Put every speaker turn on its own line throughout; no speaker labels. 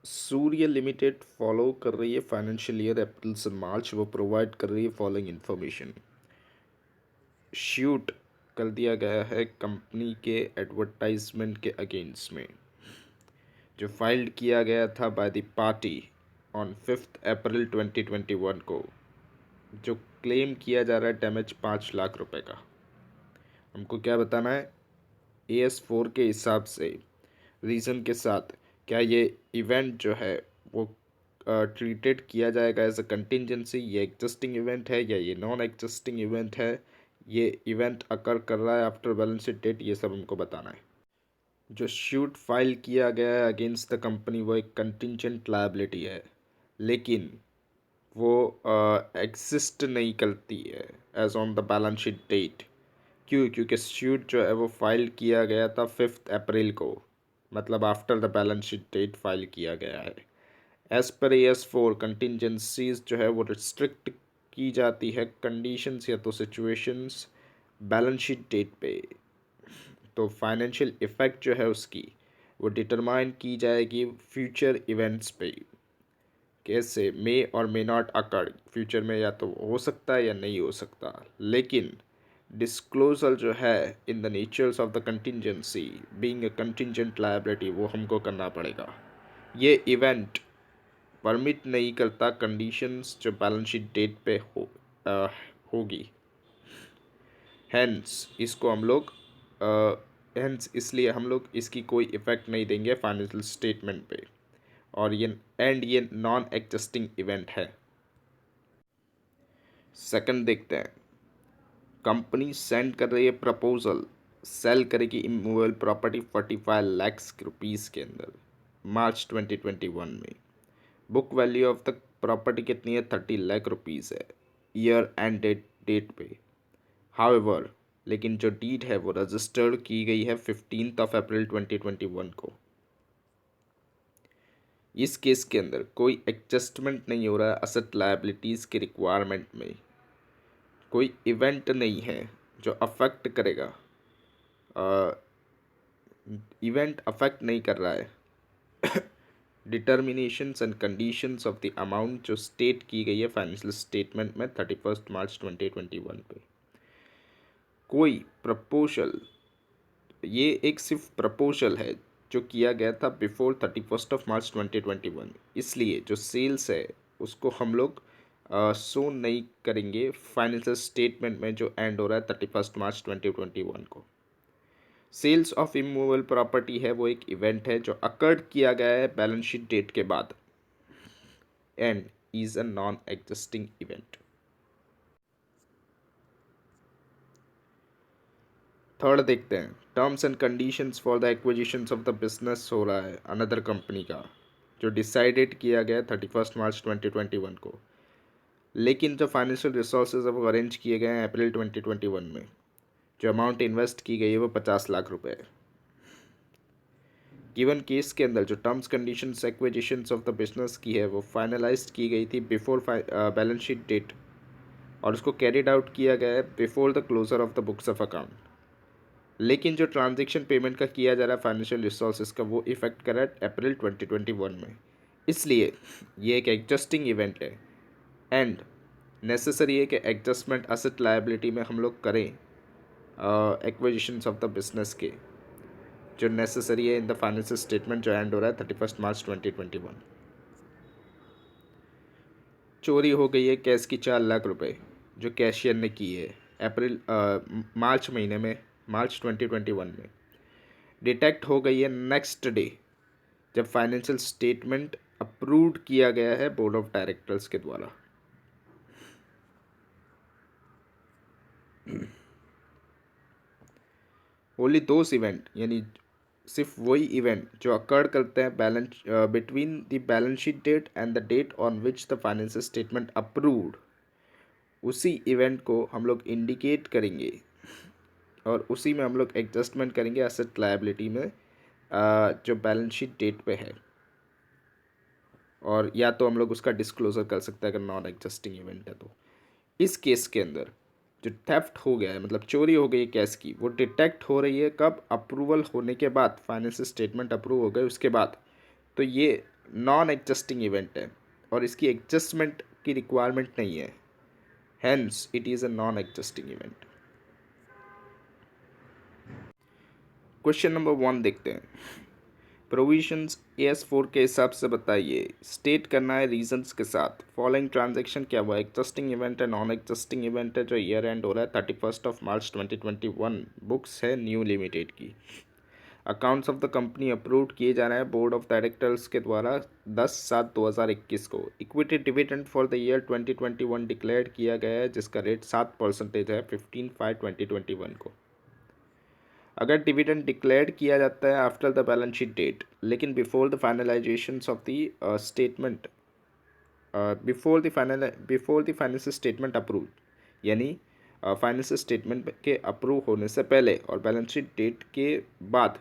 सूर्य limited follow कर रही है फाइनेंशियल ईयर अप्रैल से मार्च। वो प्रोवाइड कर रही है फॉलोइंग इन्फॉर्मेशन। शूट कर दिया गया है कंपनी के एडवर्टाइजमेंट के अगेंस्ट में, जो फाइल्ड किया गया था बाय द पार्टी ऑन 5 अप्रैल 2021 को, जो क्लेम किया जा रहा है डैमेज 5 लाख रुपए का। हमको क्या बताना है? AS4 के हिसाब से रीज़न के साथ क्या ये इवेंट जो है वो ट्रीटेड किया जाएगा एज अ कंटिजेंसी, ये एग्जिस्टिंग इवेंट है या ये नॉन एग्जिस्टिंग इवेंट है, ये इवेंट अकर कर रहा है आफ्टर बैलेंस शीट डेट, ये सब हमको बताना है। जो शूट फाइल किया गया है अगेंस्ट द कंपनी वो एक कंटिजेंट लायबिलिटी है, लेकिन वो एग्जिस्ट नहीं करती है as on the balance sheet date. क्यों? क्योंकि शूट जो है वो फाइल किया गया था 5 अप्रैल को, मतलब after the balance sheet date file किया गया है। एज पर AS4 कंटिजेंसीज जो है वो रिस्ट्रिक्ट की जाती है कंडीशंस या तो सिचुएशंस बैलेंस शीट डेट पे। तो फाइनेंशियल इफ़ेक्ट जो है उसकी वो डिटरमाइन की जाएगी फ्यूचर इवेंट्स पे। कैसे? मे और मे नॉट अकर, फ्यूचर में या तो हो सकता है या नहीं हो सकता, लेकिन डिस्क्लोजर जो है in the natures of the contingency being a contingent liability वो हमको करना पड़ेगा। ये इवेंट परमिट नहीं करता कंडीशंस जो बैलेंस शीट डेट पे होगी। हैंस इसको हम लोग हैंस इसलिए हम लोग इसकी कोई इफ़ेक्ट नहीं देंगे फाइनेंशियल स्टेटमेंट पे। और ये नॉन एग्जिस्टिंग इवेंट है। सेकंड देखते हैं। कंपनी सेंड कर रही है प्रपोजल, सेल करेगी इमूवेबल प्रॉपर्टी 45 लाख रुपीज़ के अंदर मार्च 2021 में। Book value of the property कितनी है? 30 लाख रुपीज़ है ईयर एंड डेट पे। हाउएवर लेकिन जो डीड है वो रजिस्टर्ड की गई है 15 अप्रैल 2021 को। इस केस के अंदर कोई एडजस्टमेंट नहीं हो रहा है असेट लायबिलिटीज़ के रिक्वायरमेंट में। कोई इवेंट नहीं है जो अफेक्ट करेगा, इवेंट अफेक्ट नहीं कर रहा है determinations and conditions of the amount जो स्टेट की गई है फाइनेंशियल स्टेटमेंट में 31 मार्च 2021 पे। कोई प्रपोजल, ये एक सिर्फ प्रपोजल है जो किया गया था बिफोर 31 मार्च 2021, इसलिए जो सेल्स है उसको हम लोग शो नहीं करेंगे फाइनेंशियल स्टेटमेंट में जो एंड हो रहा है 31 मार्च 2021 को। सेल्स ऑफ इमूवेबल प्रॉपर्टी है वो एक इवेंट है जो अकर्ड किया गया है बैलेंस शीट डेट के बाद and is a non existing event. Third देखते हैं। Terms and conditions for the acquisitions of the business हो रहा है अनदर कंपनी का, जो डिसाइडेड किया गया 31 मार्च 2021 को, लेकिन जो फाइनेंशियल रिसोर्सेज है वो अरेंज किए गए हैं अप्रैल 2021 में। जो अमाउंट इन्वेस्ट की गई है वो 50 लाख रुपए है। गिवन केस के अंदर जो terms conditions acquisitions of the business की है वो फाइनलाइज की गई थी बिफोर बैलेंस शीट डेट, और उसको कैरिड आउट किया गया है before the closure of the books of account. लेकिन जो ट्रांजैक्शन पेमेंट का किया जा रहा है फाइनेंशियल रिसोर्सेज का वो इफेक्ट कर रहा है अप्रैल 2021 में, इसलिए ये एक एडजस्टिंग इवेंट है एंड नेसेसरी है कि एडजस्टमेंट असेट लायबिलिटी में हम लोग करें एक्विजिशंस ऑफ द बिजनेस के, जो नेसेसरी है इन द फाइनेंशियल स्टेटमेंट जो एंड हो रहा है 31 मार्च 2021। चोरी हो गई है कैश की 4 लाख रुपए जो कैशियर ने की है मार्च महीने में, मार्च 2021 में। डिटेक्ट हो गई है नेक्स्ट डे जब फाइनेंशियल स्टेटमेंट अप्रूव्ड किया गया है बोर्ड ऑफ डायरेक्टर्स के द्वारा। ओनली दोस इवेंट, यानी सिर्फ वही इवेंट जो अकर्ड करते हैं balance between the balance sheet date and the date on which the financial statement approved, उसी इवेंट को हम लोग इंडिकेट करेंगे और उसी में हम लोग एडजस्टमेंट करेंगे एसेट लायबिलिटी में जो बैलेंस शीट डेट पे है। और या तो हम लोग उसका डिस्क्लोजर कर सकते हैं अगर नॉन एग्जिस्टिंग इवेंट है तो। इस केस के अंदर जो थेफ्ट हो गया है, मतलब चोरी हो गई है कैश की, वो डिटेक्ट हो रही है कब? अप्रूवल होने के बाद, फाइनेंशियल स्टेटमेंट अप्रूव हो गए उसके बाद। तो ये नॉन एडजस्टिंग इवेंट है और इसकी एडजस्टमेंट की रिक्वायरमेंट नहीं है, hence it is a non adjusting event. Question number 1 देखते हैं। प्रोविजंस AS4 के हिसाब से बताइए, स्टेट करना है रीजंस के साथ। फॉलोइंग ट्रांजैक्शन क्या हुआ, एग्जिस्टिंग इवेंट है, नॉन एग्जिस्टिंग इवेंट है, जो ईयर एंड हो रहा है 31 मार्च 2021। बुक्स है न्यू लिमिटेड की। Accounts of the company approve किए जा रहे हैं बोर्ड ऑफ डायरेक्टर्स के द्वारा 10/7/2021 को। Equity dividend for the year 2021 declare किया गया है, जिसका रेट 7% है 15/5/2021 को। अगर डिविडेंड डिक्लेयर्ड किया जाता है after the balance sheet date, लेकिन before the finalisation of the statement, before the financial statement approve, यानी फाइनेंशियल स्टेटमेंट के अप्रूव होने से पहले और बैलेंस शीट डेट के बाद,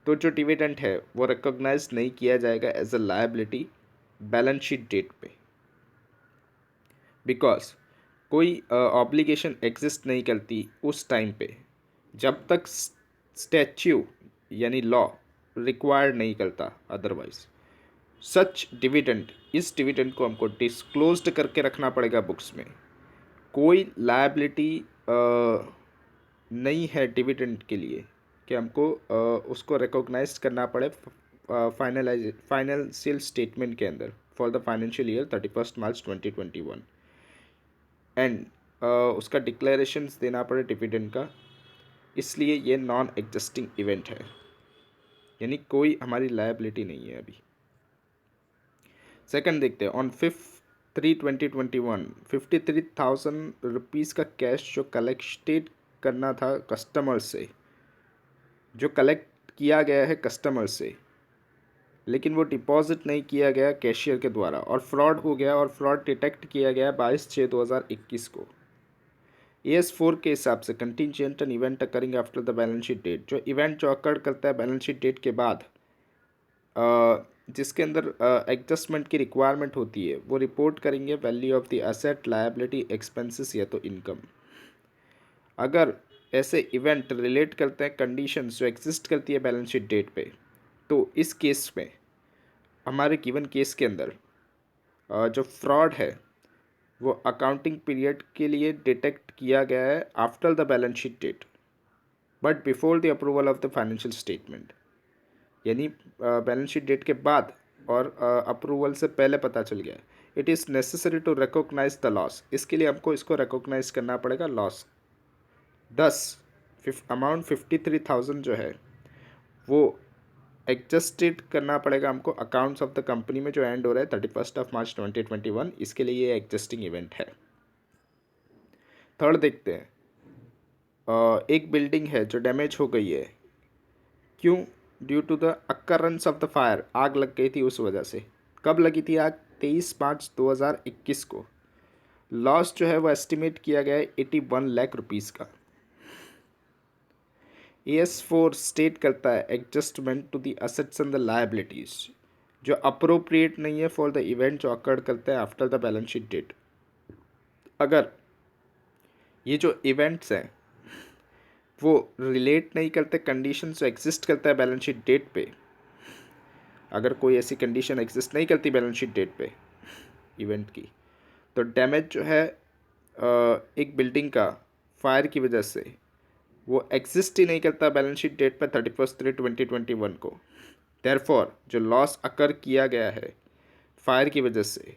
तो जो डिविडेंड है वो रिकॉग्नाइज नहीं किया जाएगा as a liability balance sheet date पे, बिकॉज कोई ऑब्लिगेशन एग्जिस्ट नहीं करती उस टाइम पे जब तक स्टैच्यू यानी लॉ रिक्वायर नहीं करता। अदरवाइज सच डिविडेंड, इस डिविडेंड को हमको डिस्क्लोज्ड करके रखना पड़ेगा बुक्स में। कोई लायबिलिटी नहीं है डिविडेंड के लिए कि हमको उसको रिकॉग्नाइज करना पड़े फाइनेंशियल स्टेटमेंट के अंदर for the financial year 31 March 2021 and उसका डिक्लेरेशंस देना पड़े डिविडेंड का। इसलिए ये नॉन एग्जिस्टिंग इवेंट है, यानी कोई हमारी लायबिलिटी नहीं है अभी। सेकंड देखते हैं। ऑन 5/3/2021 53,000 रुपीज़ का कैश जो कलेक्टेड करना था कस्टमर से, जो कलेक्ट किया गया है कस्टमर से, लेकिन वो डिपॉजिट नहीं किया गया कैशियर के द्वारा और फ्रॉड हो गया, और फ्रॉड डिटेक्ट किया गया 22/6/2021 को। AS4 के हिसाब से contingent an event occurring after the balance sheet date, जो इवेंट जो अकर करता है बैलेंस शीट डेट के बाद, जिसके अंदर एडजस्टमेंट की रिक्वायरमेंट होती है, वो रिपोर्ट करेंगे value of the asset, liability, expenses या तो इनकम। अगर ऐसे इवेंट रिलेट करते हैं कंडीशंस जो एग्जिस्ट करती है बैलेंस शीट डेट पे, तो इस केस में हमारे गिवन केस के अंदर जो फ्रॉड है वो अकाउंटिंग पीरियड के लिए डिटेक्ट किया गया है after the balance sheet date but before the approval of the financial statement, यानी बैलेंस शीट डेट के बाद और अप्रूवल से पहले पता चल गया। It is necessary to recognise the loss, इसके लिए हमको इसको रिकॉग्नाइज करना पड़ेगा लॉस। अमाउंट 53,000 जो है वो एडजस्टेड करना पड़ेगा हमको अकाउंट्स ऑफ द कंपनी में जो एंड हो रहा है 31 मार्च 2021, इसके लिए ये एग्जिस्टिंग इवेंट है। थर्ड देखते हैं। एक बिल्डिंग है जो डैमेज हो गई है, क्यों? Due to the occurrence of the fire, आग लग गई थी उस वजह से। कब लगी थी आग? 23 मार्च 2021 को। लॉस जो है वो एस्टिमेट किया गया है 81 लाख रुपीज़ का। AS4 स्टेट करता है adjustment to the assets and the liabilities जो अप्रोप्रिएट नहीं है फॉर द इवेंट जो अकर्ड करता है after the balance sheet date. अगर ये जो इवेंट्स हैं वो रिलेट नहीं करते कंडीशन जो एग्जिस्ट करता है बैलेंस शीट डेट पे, अगर कोई ऐसी कंडीशन एग्जिस्ट नहीं करती बैलेंस शीट डेट पे इवेंट की, तो डैमेज जो है एक बिल्डिंग का फायर की वजह से वो एग्जिस्ट ही नहीं करता बैलेंस शीट डेट पर 31/3/2021 को। देयरफॉर जो लॉस अकर किया गया है फायर की वजह से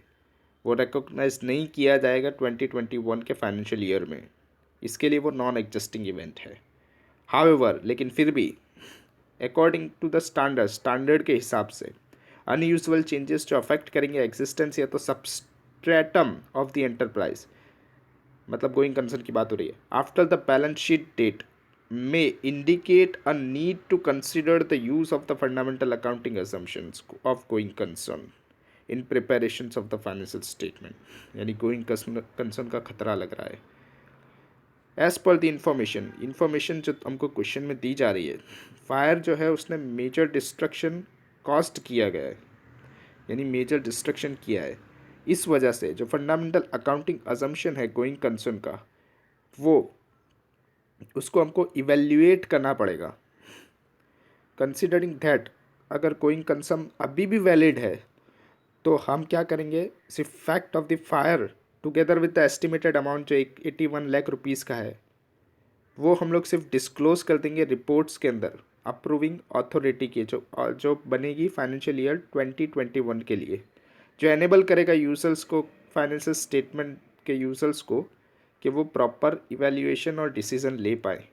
वो रिकॉग्नाइज नहीं किया जाएगा 2021 के फाइनेंशियल ईयर में, इसके लिए वो नॉन एग्जिस्टिंग इवेंट है। हाउएवर, लेकिन फिर भी अकॉर्डिंग टू द स्टैंडर्ड के हिसाब से अनयूजुअल चेंजेस जो अफेक्ट करेंगे एग्जिस्टेंस या तो सबस्ट्रेटम ऑफ द एंटरप्राइज, मतलब गोइंग कंसर्न की बात हो रही है, after the balance sheet date may indicate a need to consider the use of the fundamental accounting assumptions of going concern in preparations of the financial statement, यानी going concern का खतरा लग रहा है। एज पर द इंफॉर्मेशन जो हमको question में दी जा रही है, फायर जो है उसने मेजर डिस्ट्रक्शन कॉस्ट किया गया है, यानी मेजर डिस्ट्रक्शन किया है। इस वजह से जो फंडामेंटल अकाउंटिंग अजम्पशन है गोइंग कंसर्न का, वो उसको हमको इवेल्युएट करना पड़ेगा। कंसिडरिंग दैट अगर कोई कंसम अभी भी वैलिड है तो हम क्या करेंगे, सिर्फ fact of the fire together with the estimated amount जो 81 लाख रुपीज़ का है, वो हम लोग सिर्फ डिस्क्लोज कर देंगे रिपोर्ट्स के अंदर अप्रूविंग अथॉरिटी की, जो बनेगी फाइनेंशियल ईयर 2021 के लिए, जो एनेबल करेगा यूजर्स को, फाइनेंशियल स्टेटमेंट के यूजर्स को, कि वो प्रॉपर इवैल्यूएशन और डिसीजन ले पाए।